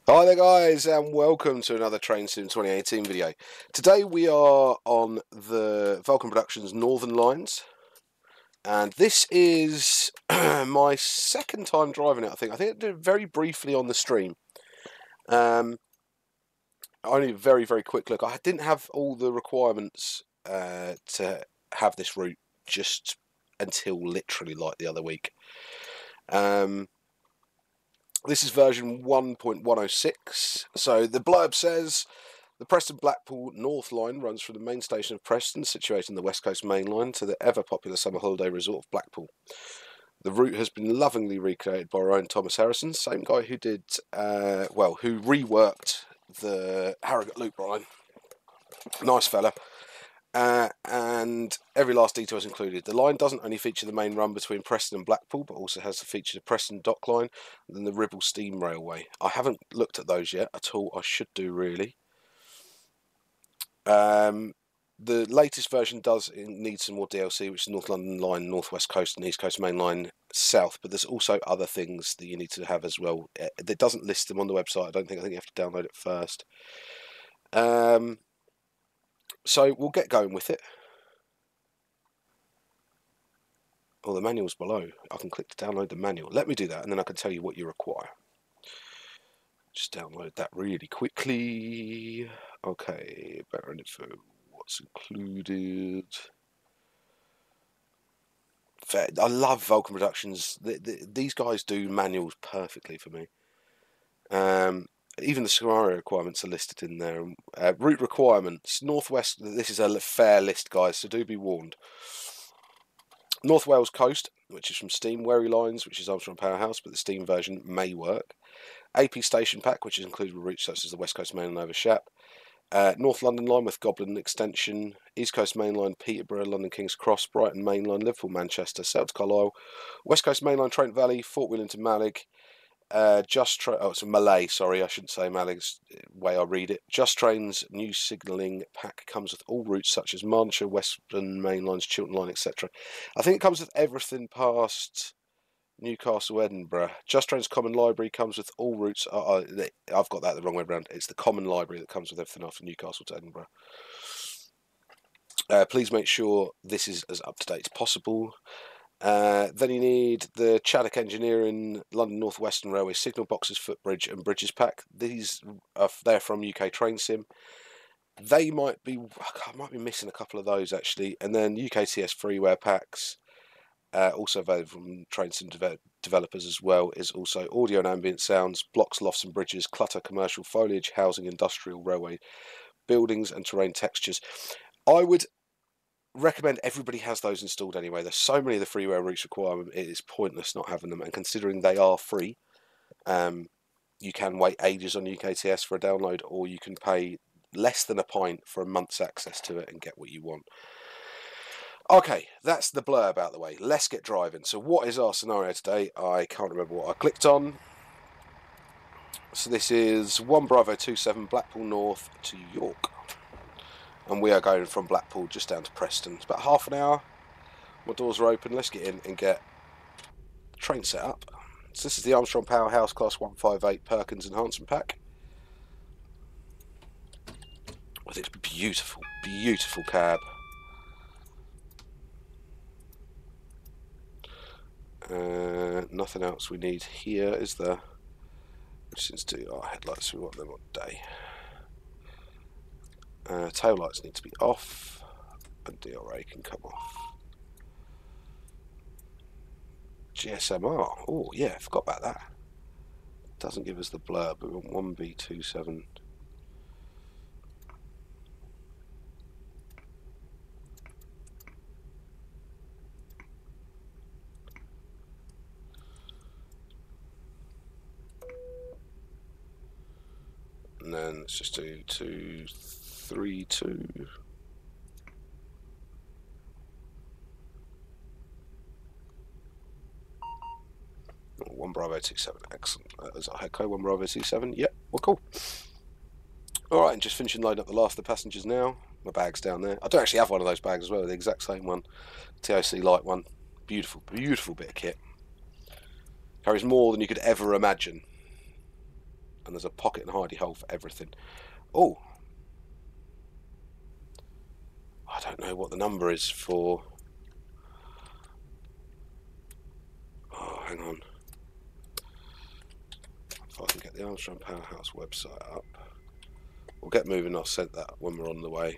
Hi there guys, and welcome to another Train Sim 2018 video. Today we are on the Vulcan Productions Northern Lines, and this is my second time driving it. I think I did it very briefly on the stream. Only a very quick look. I didn't have all the requirements to have this route just until literally like the other week. This is version 1.106. So the blurb says, the Preston-Blackpool North Line runs from the main station of Preston, situated in the West Coast Main Line, to the ever-popular summer holiday resort of Blackpool. The route has been lovingly recreated by our own Thomas Harrison, same guy who did, who reworked the Harrogate Loop line. Nice fella. And every last detail is included. The line doesn't only feature the main run between Preston and Blackpool, but also has the feature of Preston Dock Line and then the Ribble Steam Railway. I haven't looked at those yet at all. I should do, really. The latest version does need some more DLC, which is North London Line, North West Coast and East Coast Main Line South, but there's also other things that you need to have as well. It doesn't list them on the website. I think you have to download it first. So we'll get going with it. Oh, the manual's below. I can click to download the manual. Let me do that, and then I can tell you what you require. Just download that really quickly. Okay, better info. What's included? I love Vulcan Productions. These guys do manuals perfectly for me. Even the scenario requirements are listed in there. Route requirements. Northwest, this is a fair list, guys, so do be warned. North Wales Coast, which is from Steam. Wherry Lines, which is Armstrong Powerhouse, but the Steam version may work. AP Station Pack, which is included with routes such as the West Coast Main Line over Shap. North London Line with Goblin Extension. East Coast Main Line, Peterborough, London King's Cross, Brighton Main Line, Liverpool, Manchester, South Carlisle. West Coast Main Line, Trent Valley, Fort William to Malig. It's Malay, sorry, I shouldn't say Malig's the way I read it. Just Train's new signalling pack comes with all routes such as Marnshire, Western Main Lines, Chiltern Line, etc. I think it comes with everything past Newcastle, Edinburgh. Just Train's Common Library comes with all routes. I've got that the wrong way around. It's the Common Library that comes with everything after Newcastle to Edinburgh. Please make sure this is as up to date as possible. Then you need the Chaddock Engineering London North Western Railway signal boxes, footbridge and bridges pack. These they're from UK Train Sim. They might be, I might be missing a couple of those actually. And then UKTS freeware packs, also available from Train Sim developers as well, is also audio and ambient sounds, blocks, lofts and bridges, clutter, commercial, foliage, housing, industrial, railway, buildings and terrain textures. I would recommend everybody has those installed anyway. There's so many of the freeware routes requirement, it is pointless not having them, and considering they are free, you can wait ages on UKTS for a download, or you can pay less than a pint for a month's access to it and get what you want. Okay, that's the blurb out of the way. Let's get driving. So what is our scenario today? I can't remember what I clicked on. So this is 1 Bravo 27 Blackpool North to York. And we are going from Blackpool just down to Preston. It's about half an hour. My doors are open. Let's get in and get the train set up. So this is the Armstrong Powerhouse Class 158 Perkins and Thomson pack. With its beautiful, beautiful cab. Nothing else we need here, is there? Just need to do our headlights. We want them on day. Tail lights need to be off, and DRA can come off. GSMR. Oh yeah, I forgot about that. Doesn't give us the blurb. We want 1B27. And then let's just do 232. 1 Bravo 27, excellent. Is that Heco 1 Bravo 27? Yep, well, cool. Alright, and just finishing loading up the last of the passengers now. My bag's down there. I don't actually have one of those bags as well, the exact same one. TOC light one. Beautiful, beautiful bit of kit. Carries more than you could ever imagine. and there's a pocket and hidey hole for everything. Oh, I don't know what the number is for. Oh, hang on. If I can get the Armstrong Powerhouse website up. We'll get moving. I'll send that when we're on the way.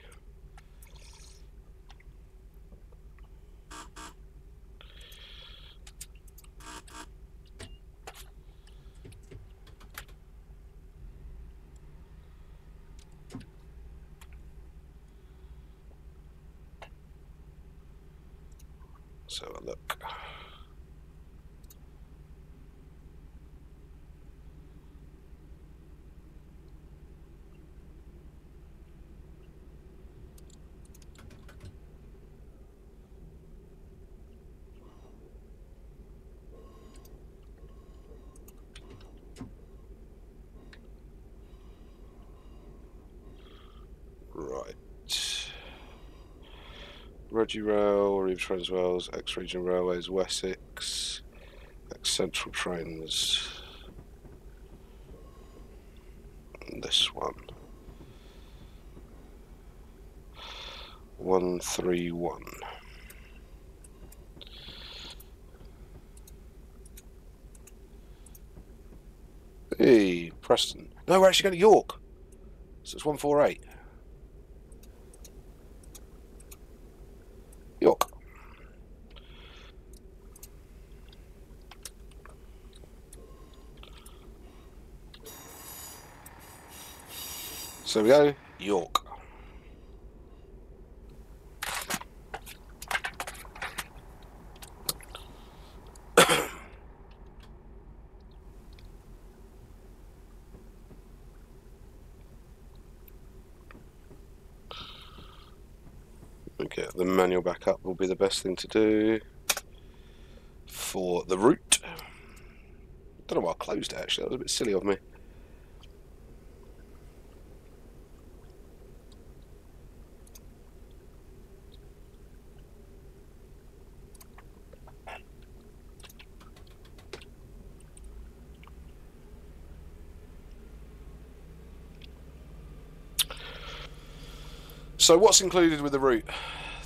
Let's have a look. Right. Reggie Rail, Reeves Transwells, Ex-Region Railways, Wessex, Ex-Central Trains. And this one. 131. Hey, Preston. No, we're actually going to York. So it's 148. York. So we go, York. Get the manual back up will be the best thing to do for the route. Don't know why I closed it actually, that was a bit silly of me. So what's included with the route?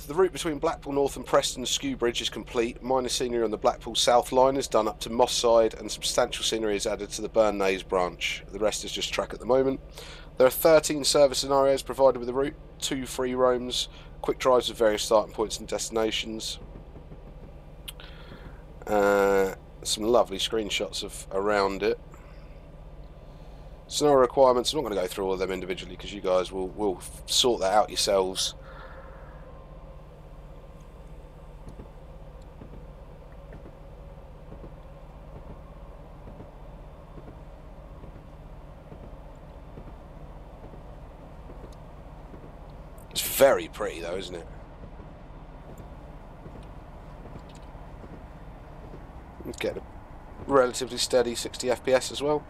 The route between Blackpool North and Preston Skew Bridge is complete. Minor scenery on the Blackpool South line is done up to Moss Side, and substantial scenery is added to the Burnnays branch. The rest is just track at the moment. There are 13 service scenarios provided with the route, 2 free roams, quick drives with various starting points and destinations. Some lovely screenshots of around it. Scenario requirements, I'm not going to go through all of them individually because you guys will sort that out yourselves. It's very pretty though, isn't it? Get a relatively steady 60 FPS as well.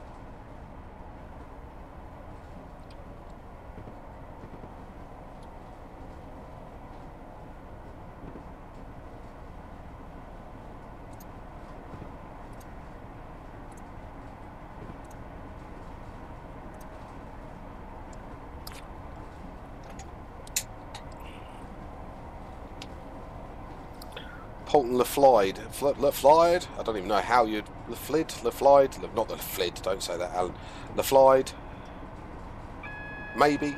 Polton Laflide. Laflide? I don't even know how you'd... Laflide? Not the Laflid, don't say that, Alan. Laflide. Maybe.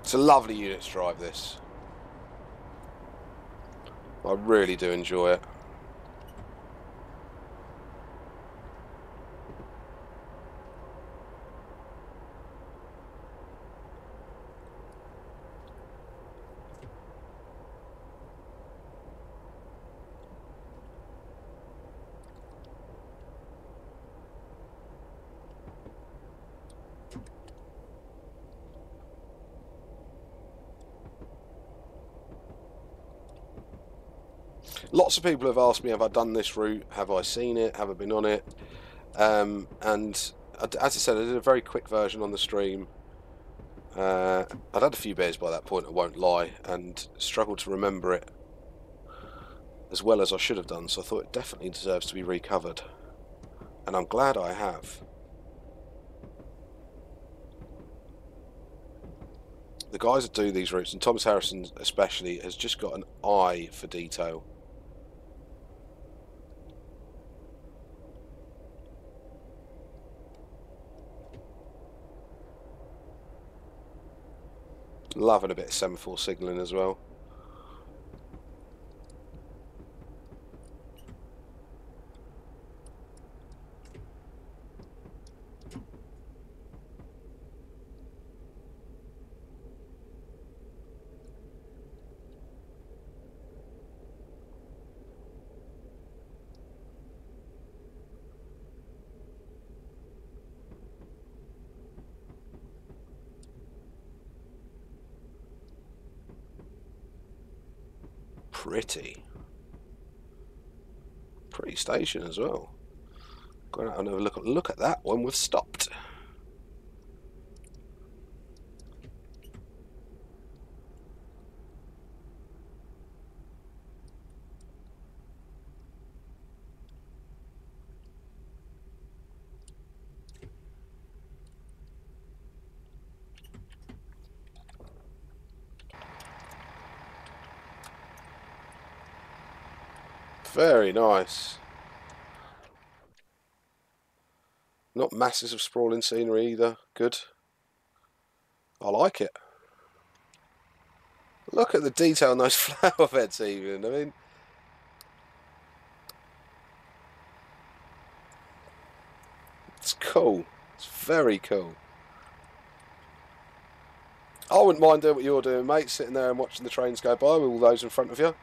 It's a lovely unit to drive, this. I really do enjoy it. Lots of people have asked me, have I done this route? Have I seen it? Have I been on it? And as I said, I did a very quick version on the stream. I'd had a few beers by that point, I won't lie, and struggled to remember it as well as I should have done, so I thought it definitely deserves to be recovered. And I'm glad I have. The guys that do these routes, and Thomas Harrison especially, has just got an eye for detail. Loving a bit of semaphore signalling as well. Pretty station as well. Go out and have a look at that when we've stopped. Very nice. Not masses of sprawling scenery either. Good. I like it. Look at the detail on those flower beds even. I mean, it's cool. It's very cool. I wouldn't mind doing what you're doing, mate, sitting there and watching the trains go by with all those in front of you.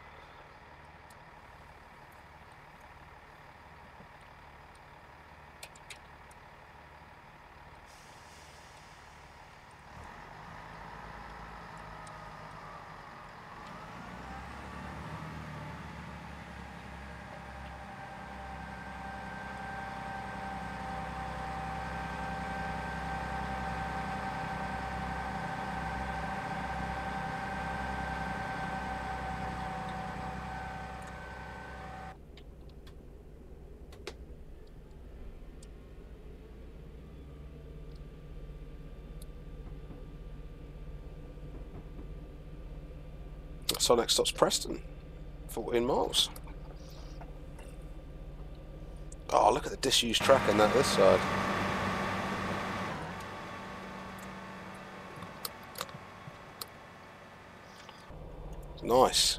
So next stop's Preston, 14 miles. Oh, look at the disused track on this side. Nice.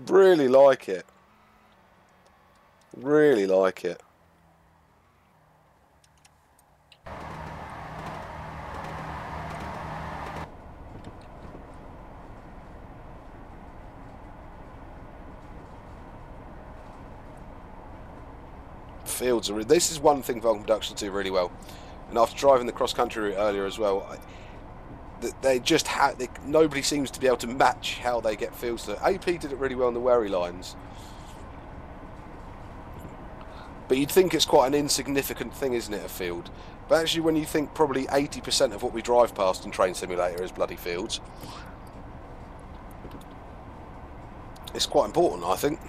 Really like it. Really like it. Fields are. This is one thing Vulcan Production do really well. And after driving the cross-country route earlier as well, they just nobody seems to be able to match how they get fields to. AP did it really well on the Wherry lines, but you'd think it's quite an insignificant thing, isn't it, a field? But actually, when you think probably 80% of what we drive past in Train Simulator is bloody fields, it's quite important, I think.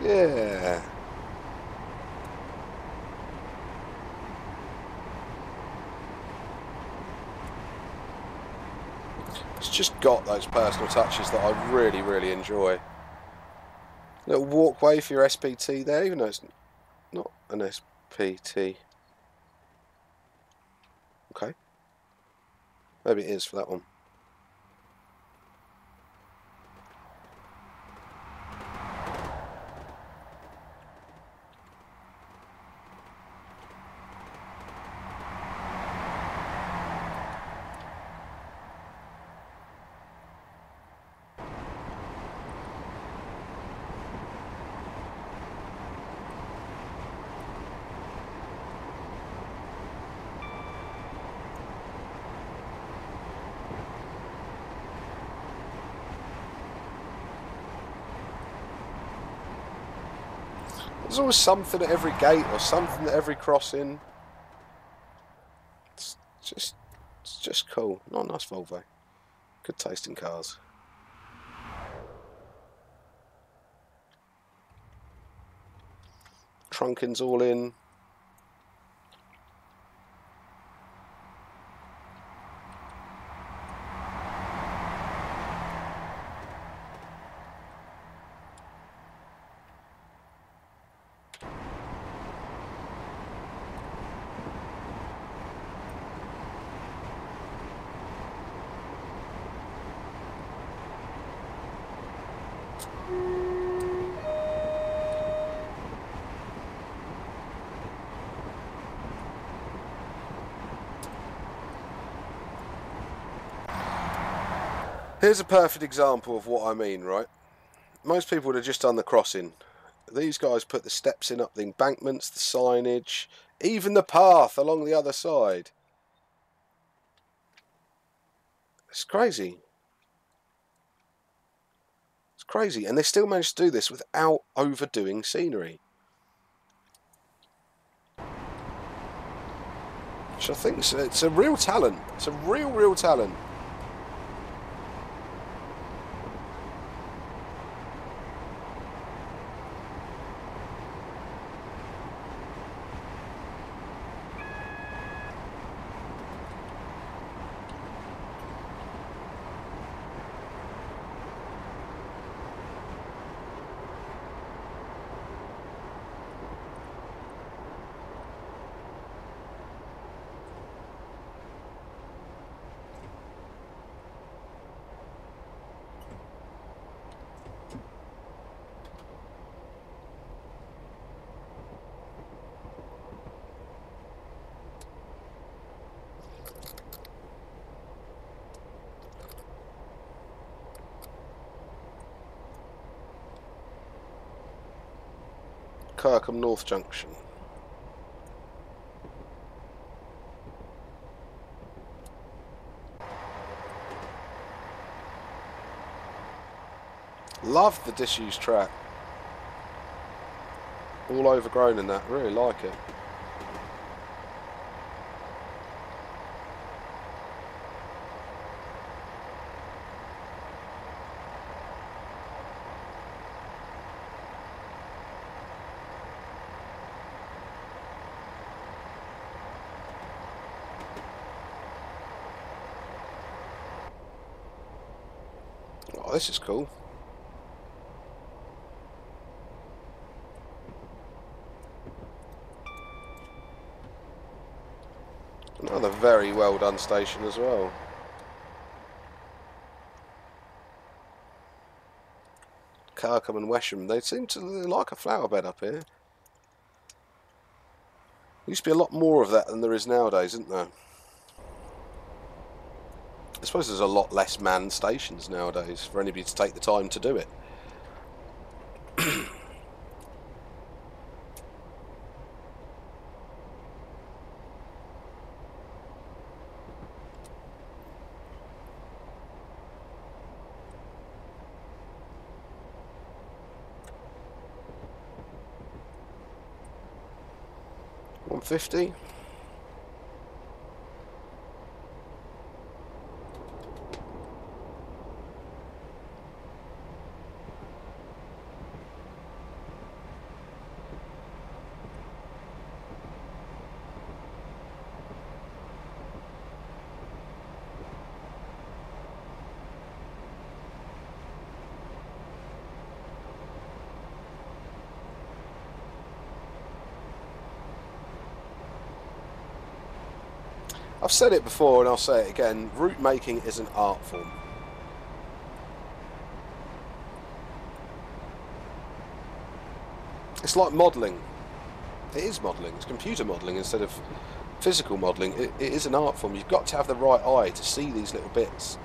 Yeah. It's just got those personal touches that I really, really enjoy. Little walkway for your SPT there, even though it's not an SPT. Okay. Maybe it is for that one. There's always something at every gate or something at every crossing. It's just cool. Not a nice Volvo. Good taste in cars. Trunkins all in. Here's a perfect example of what I mean, right? Most people would have just done the crossing. These guys put the steps in up the embankments, the signage, even the path along the other side. It's crazy. It's crazy. And they still managed to do this without overdoing scenery. Which I think it's a real talent. It's a real talent. Kirkham North Junction. Love the disused track. All overgrown in that, really like it. Oh, this is cool. Another very well done station as well. Kirkham and Wesham, they seem to like a flower bed up here. There used to be a lot more of that than there is nowadays, isn't there? I suppose there's a lot less manned stations nowadays for anybody to take the time to do it. $150. I've said it before and I'll say it again, route making is an art form. It's like modelling. It is modelling. It's computer modelling instead of physical modelling. It is an art form. You've got to have the right eye to see these little bits.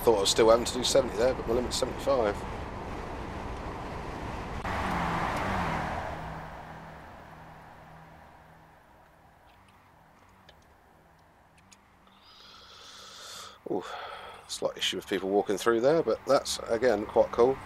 Thought I was still having to do 70 there, but my limit's 75. Ooh, slight issue with people walking through there, but that's again quite cool.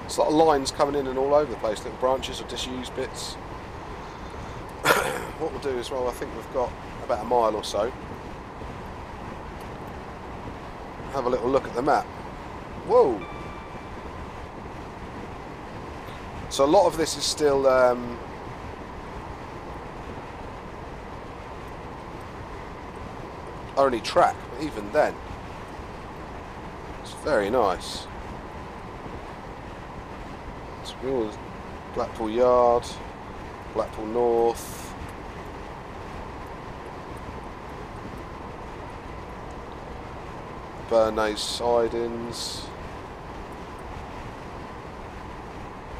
It's a lot of lines coming in and all over the place, little branches or disused bits. What we'll do as well, I think we've got about a mile or so. Have a little look at the map. Whoa! So a lot of this is still only track, but even then, it's very nice. Blackpool Yard, Blackpool North, Burnay's sidings,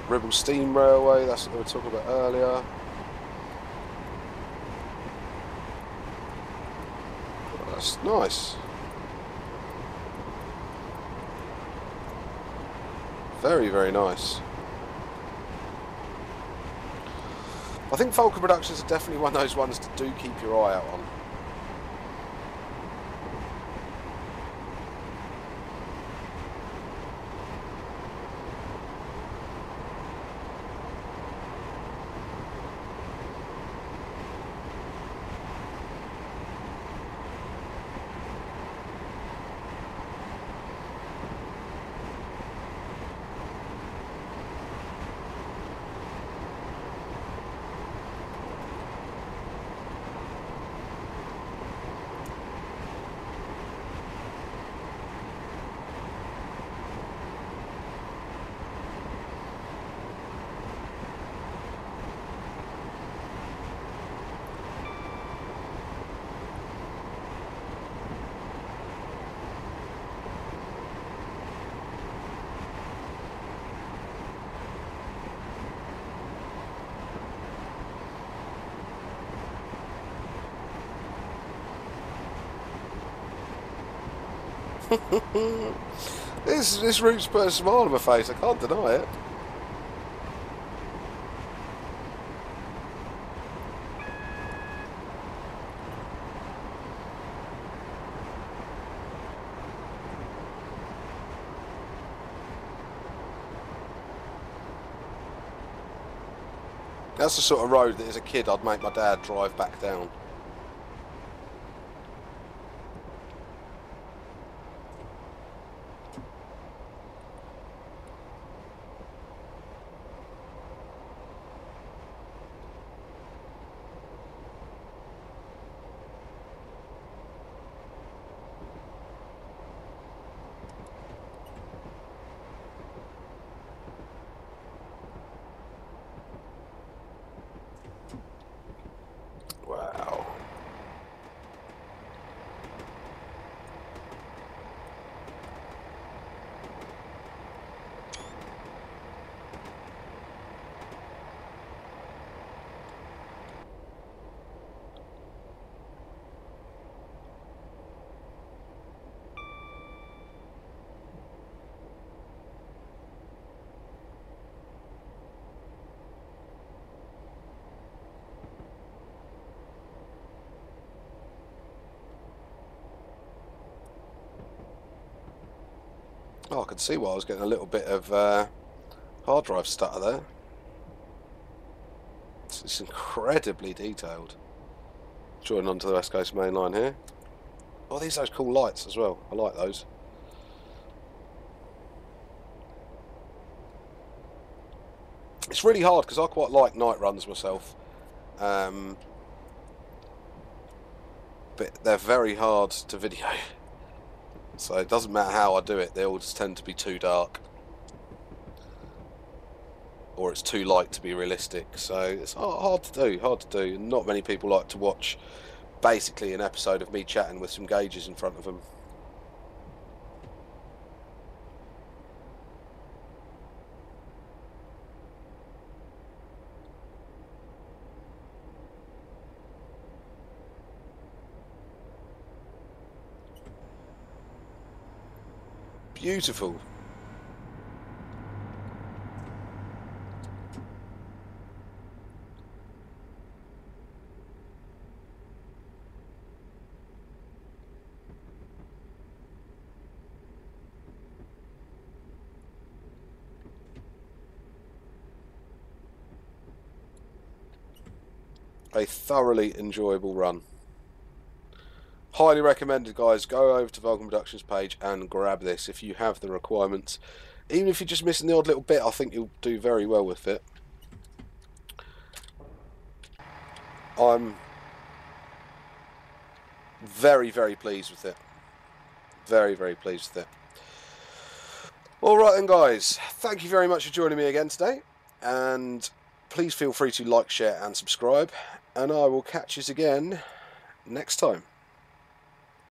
Ribble Steam Railway, that's what we were talking about earlier. That's nice. Very, very nice. I think Vulcan Productions are definitely one of those ones to do keep your eye out on. This route's put a smile on my face, I can't deny it. That's the sort of road that as a kid I'd make my dad drive back down. Oh, I could see why I was getting a little bit of hard drive stutter there. It's incredibly detailed. Joining onto the West Coast main line here. Oh, these are those cool lights as well. I like those. It's really hard because I quite like night runs myself. But they're very hard to video. So it doesn't matter how I do it, they all just tend to be too dark. Or it's too light to be realistic. So it's hard to do. Not many people like to watch basically an episode of me chatting with some gauges in front of them. Beautiful. A thoroughly enjoyable run. Highly recommended, guys. Go over to Vulcan Productions page and grab this if you have the requirements. Even if you're just missing the odd little bit, I think you'll do very well with it. I'm very, very pleased with it. Very, very pleased with it. Alright then, guys. Thank you very much for joining me again today. And please feel free to like, share and subscribe. And I will catch you again next time.